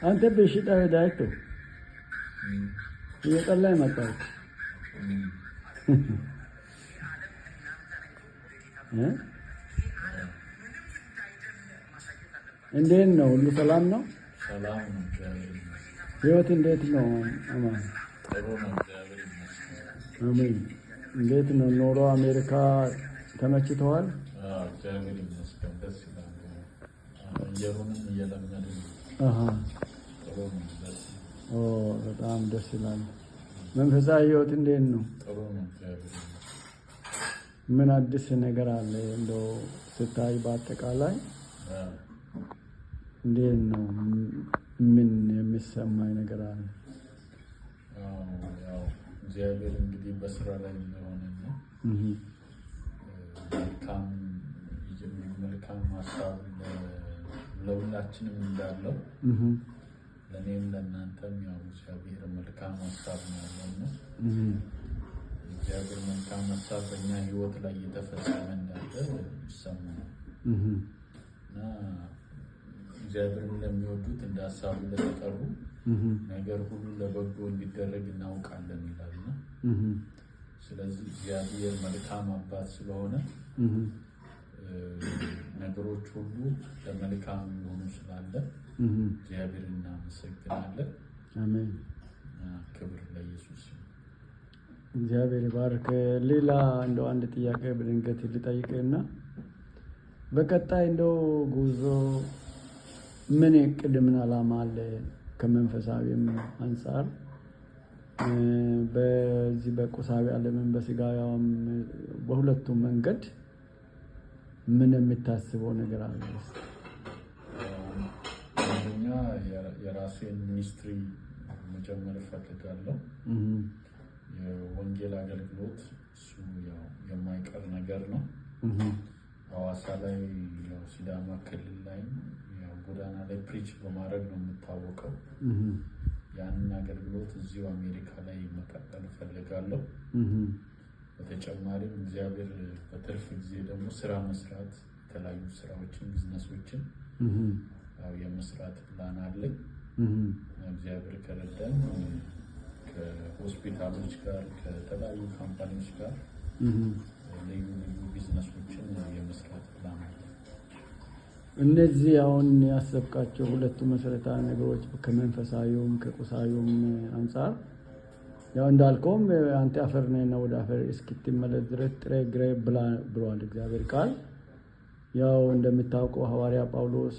አንተ በሽታ ሄዳይቶ የጠላይ መጣው እንዴት ነው? ሁሉ ሰላም ነው? ሰላም ነው። ህይወት እንዴት ነው? አማን ጥሩ ነው። አሜን። እንዴት ነው ኖሮ? አሜሪካ ተመችተዋል? እግዚአብሔር ይመስገን ደስ ይላል። አየሩንም እየለመድን ጥሩ ነው። በጣም ደስ ይላል። መንፈሳዊ ህይወት እንዴት ነው? ጥሩ ነው። እግዚአብሔር ምን አዲስ ነገር አለ እንደው ስታይ በአጠቃላይ እንዴት ነው? ምን የሚሰማኝ ነገር አለ? ያው እግዚአብሔር እንግዲህ በስራ ላይ እንደሆነ ነው። መልካም ሀሳብ ለሁላችንም እንዳለው ለእኔም ለእናንተም ያው እግዚአብሔር መልካም ሀሳብ ነው ያለው። እግዚአብሔር መልካም ሀሳብ በእኛ ህይወት ላይ እየተፈጸመ እንዳለ ይሰማል እና እግዚአብሔርን ለሚወዱት እንደ ሀሳቡ ለተጠሩ ነገር ሁሉ ለበጎ እንዲደረግ እናውቃለን ይላልና ስለዚህ እግዚአብሔር መልካም አባት ስለሆነ ነገሮች ሁሉ ለመልካም ሆኖ ስላለ እግዚአብሔር እናመሰግናለን። አሜን። ክብር ለኢየሱስ። እግዚአብሔር ይባርክ። ሌላ እንደው አንድ ጥያቄ በድንገት ልጠይቅና በቀጣይ እንደው ጉዞ ምን እቅድ ምን ዓላማ አለ? ከመንፈሳዊም አንፃር በዚህ በቁሳዊ ዓለምን በስጋያውም በሁለቱም መንገድ ምን የምታስበው ነገር አለ? እኛ የራሴን ሚኒስትሪ መጀመር እፈልጋለሁ። የወንጌል አገልግሎት እሱ ያው የማይቀር ነገር ነው። ሐዋሳ ላይ ያው ሲዳማ ክልል ላይ ያው ጎዳና ላይ ፕሪች በማድረግ ነው የምታወቀው። ያንን አገልግሎት እዚሁ አሜሪካ ላይ መቀጠል እፈልጋለሁ። በተጨማሪም እግዚአብሔር በትርፍ ጊዜ ደግሞ ስራ መስራት የተለያዩ ስራዎችን ቢዝነሶችን ያው የመስራት ፕላን አለኝ። እግዚአብሔር ከረዳኝ ከሆስፒታሎች ጋር ከተለያዩ ካምፓኒዎች ጋር ልዩ ልዩ ቢዝነሶችን የመስራት ፕላን አለኝ። እነዚህ አሁን ያሰብካቸው ሁለቱ መሰረታዊ ነገሮች ከመንፈሳዊውም ከቁሳዊውም አንፃር ያው እንዳልከውም አንተ አፈር ነህና ወደ አፈር እስክትመለስ ድረስ ጥሬ ግሬ ብላ ብሏል እግዚአብሔር ቃል። ያው እንደምታውቀው ሐዋርያ ጳውሎስ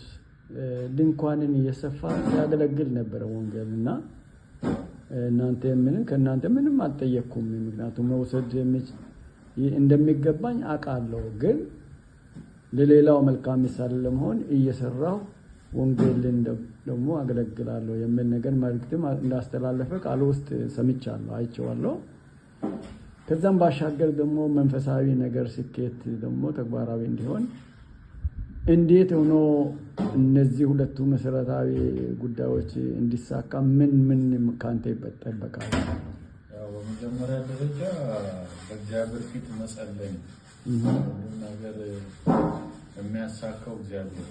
ድንኳንን እየሰፋ ያገለግል ነበር ወንጌልና ከእናንተ ምንም አልጠየቅኩም፣ ምክንያቱም መውሰድ እንደሚገባኝ አውቃለሁ፣ ግን ለሌላው መልካም ምሳሌ ለመሆን እየሰራሁ ወንጌልን ደግሞ አገለግላለሁ የሚል ነገር መልእክትም እንዳስተላለፈ ቃል ውስጥ ሰምቻለሁ፣ አይቼዋለሁ። ከዛም ባሻገር ደግሞ መንፈሳዊ ነገር ስኬት ደግሞ ተግባራዊ እንዲሆን እንዴት ሆኖ እነዚህ ሁለቱ መሰረታዊ ጉዳዮች እንዲሳካ ምን ካንተ ይጠበቃል? ያው በመጀመሪያ ደረጃ በእግዚአብሔር ፊት መጸለይ፣ ሁሉም ነገር የሚያሳካው እግዚአብሔር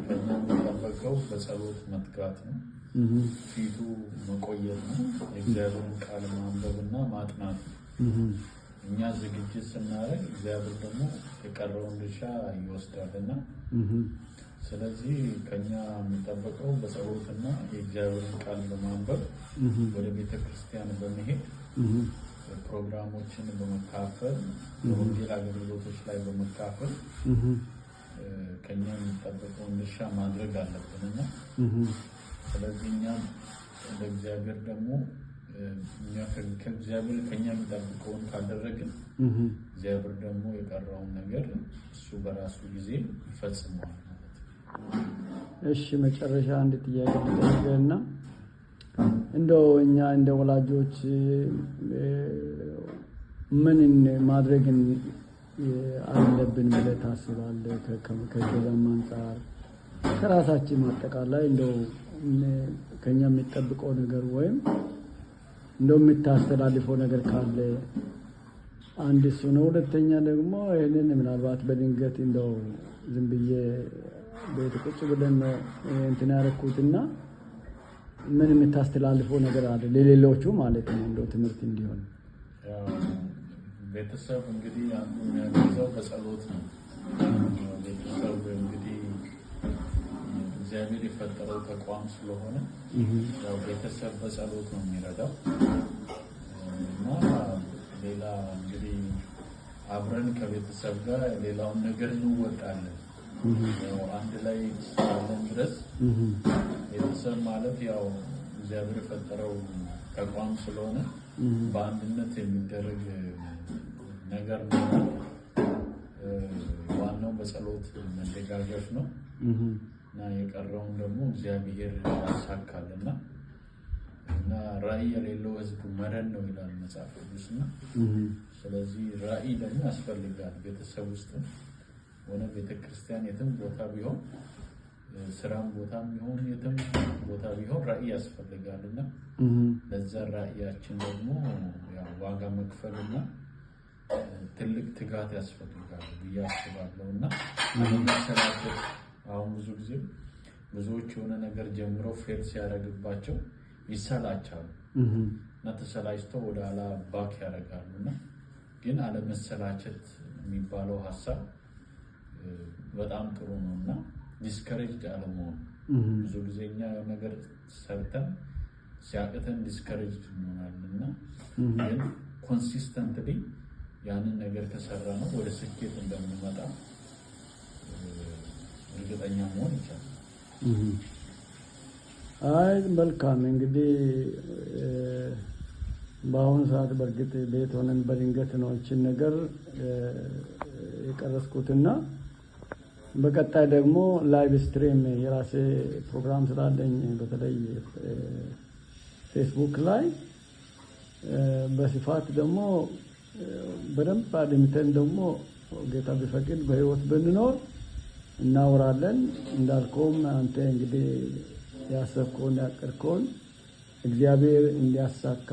ከኛ የሚጠበቀው በጸሎት መትጋት ነው። ፊቱ መቆየት ነው። የእግዚአብሔርን ቃል ማንበብና ማጥናት ነው። እኛ ዝግጅት ስናደርግ እግዚአብሔር ደግሞ የቀረውን ድርሻ ይወስዳልና ስለዚህ ከኛ የሚጠበቀው በጸሎትና የእግዚአብሔርን ቃል በማንበብ ወደ ቤተክርስቲያን በመሄድ ፕሮግራሞችን በመካፈል የወንጌል አገልግሎቶች ላይ በመካፈል ከኛ የሚጠበቀውን ድርሻ ማድረግ አለብንና ስለዚህ እኛም ለእግዚአብሔር ደግሞ ከእግዚአብሔር ከኛ የሚጠብቀውን ካደረግን እግዚአብሔር ደግሞ የቀረውን ነገር እሱ በራሱ ጊዜ ይፈጽመዋል ማለት ነው። እሺ መጨረሻ አንድ ጥያቄ ልጠይቅና እንደው እኛ እንደ ወላጆች ምን ማድረግ አለብን ብለህ ታስባለህ? ከገዛም አንፃር ከራሳችን አጠቃላይ እንደው ከኛ የሚጠብቀው ነገር ወይም እንደው የምታስተላልፈው ነገር ካለ አንድ እሱ ነው። ሁለተኛ ደግሞ ይሄንን ምናልባት በድንገት እንደው ዝም ብዬ ቤት ቁጭ ብለን እንትን ያደረኩትና ምን የምታስተላልፈው ነገር አለ ለሌሎቹ ማለት ነው እንደው ትምህርት እንዲሆን? ቤተሰብ እንግዲህ አንዱ የሚያገዛው በጸሎት ነው። ቤተሰብ እንግዲህ እግዚአብሔር የፈጠረው ተቋም ስለሆነ ያው ቤተሰብ በጸሎት ነው የሚረዳው እና ሌላ እንግዲህ አብረን ከቤተሰብ ጋር ሌላውን ነገር እንወጣለን። ያው አንድ ላይ እስካለን ድረስ ቤተሰብ ማለት ያው እግዚአብሔር የፈጠረው ተቋም ስለሆነ በአንድነት የሚደረግ ነገር ነው። ዋናው በጸሎት መደጋገፍ ነው እና የቀረውን ደግሞ እግዚአብሔር ያሳካልና እና ራዕይ የሌለው ህዝብ መረን ነው ይላል መጽሐፍ ቅዱስና ስለዚህ ራዕይ ደግሞ ያስፈልጋል። ቤተሰብ ውስጥ ሆነ ቤተክርስቲያን የትም ቦታ ቢሆን ስራም ቦታ ቢሆን የትም ቦታ ቢሆን ራዕይ ያስፈልጋልና ለዛ ራዕያችን ደግሞ ያው ዋጋ መክፈልና ትልቅ ትጋት ያስፈልጋል ብዬ አስባለሁና አለመሰላቸት። አሁን ብዙ ጊዜ ብዙዎች የሆነ ነገር ጀምረው ፌል ሲያደርግባቸው ይሰላቻሉ እና ተሰላችተው ወደ ኋላ ባክ ያደርጋሉና ግን አለመሰላቸት የሚባለው ሀሳብ በጣም ጥሩ ነውና ዲስከሬጅድ አለመሆን። ብዙ ጊዜ እኛ የሆነ ነገር ሰርተን ሲያቅተን ዲስከሬጅድ እንሆናለንና ግን ኮንሲስተንትሊ ያንን ነገር ከሰራ ነው ወደ ስኬት እንደምንመጣ እርግጠኛ መሆን ይቻላል። አይ መልካም እንግዲህ በአሁኑ ሰዓት በእርግጥ ቤት ሆነን በድንገት ነው እችን ነገር የቀረስኩትና በቀጣይ ደግሞ ላይቭ ስትሪም የራሴ ፕሮግራም ስላለኝ በተለይ ፌስቡክ ላይ በስፋት ደግሞ በደንብ አድምተን ደግሞ ጌታ ቢፈቅድ በህይወት ብንኖር እናወራለን። እንዳልከውም አንተ እንግዲህ ያሰብከውን ያቀድከውን እግዚአብሔር እንዲያሳካ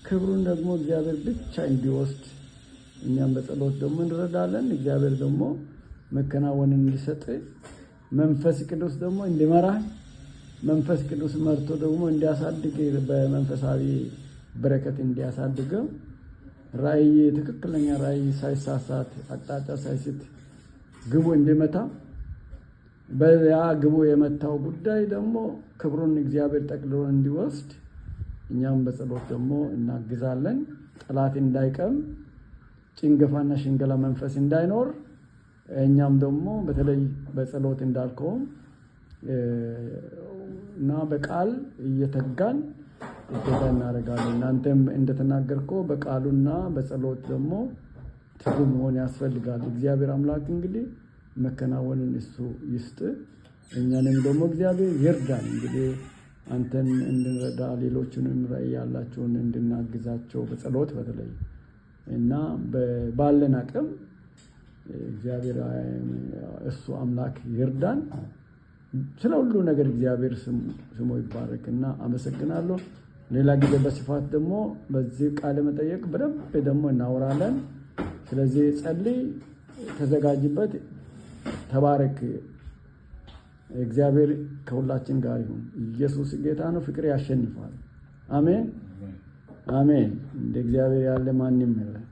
ክብሩን ደግሞ እግዚአብሔር ብቻ እንዲወስድ እኛም በጸሎት ደግሞ እንረዳለን። እግዚአብሔር ደግሞ መከናወንን እንዲሰጥ መንፈስ ቅዱስ ደግሞ እንዲመራ መንፈስ ቅዱስ መርቶ ደግሞ እንዲያሳድግ በመንፈሳዊ በረከት እንዲያሳድገው ራእይ ትክክለኛ ራእይ ሳይሳሳት አቅጣጫ ሳይስት ግቡ እንዲመታ በያ ግቡ የመታው ጉዳይ ደግሞ ክብሩን እግዚአብሔር ጠቅልሎ እንዲወስድ እኛም በጸሎት ደግሞ እናግዛለን። ጠላት እንዳይቀም ጭንገፋና ሽንገላ መንፈስ እንዳይኖር እኛም ደግሞ በተለይ በጸሎት እንዳልከው እና በቃል እየተጋን እገዛ እናደርጋለን። እናንተም እንደተናገርከው በቃሉና በጸሎት ደግሞ ትጉ መሆን ያስፈልጋል። እግዚአብሔር አምላክ እንግዲህ መከናወንን እሱ ይስጥ፣ እኛንም ደግሞ እግዚአብሔር ይርዳን። እንግዲህ አንተን እንድንረዳ ሌሎችንም ራዕይ ያላቸውን እንድናግዛቸው በጸሎት በተለይ እና ባለን አቅም እግዚአብሔር እሱ አምላክ ይርዳን። ስለ ሁሉ ነገር እግዚአብሔር ስሙ ይባረክና አመሰግናለሁ። ሌላ ጊዜ በስፋት ደግሞ በዚህ ቃለ መጠየቅ በደንብ ደግሞ እናወራለን። ስለዚህ ጸልይ፣ ተዘጋጅበት፣ ተባረክ። እግዚአብሔር ከሁላችን ጋር ይሁን። ኢየሱስ ጌታ ነው። ፍቅር ያሸንፋል። አሜን አሜን። እንደ እግዚአብሔር ያለ ማንም የለም።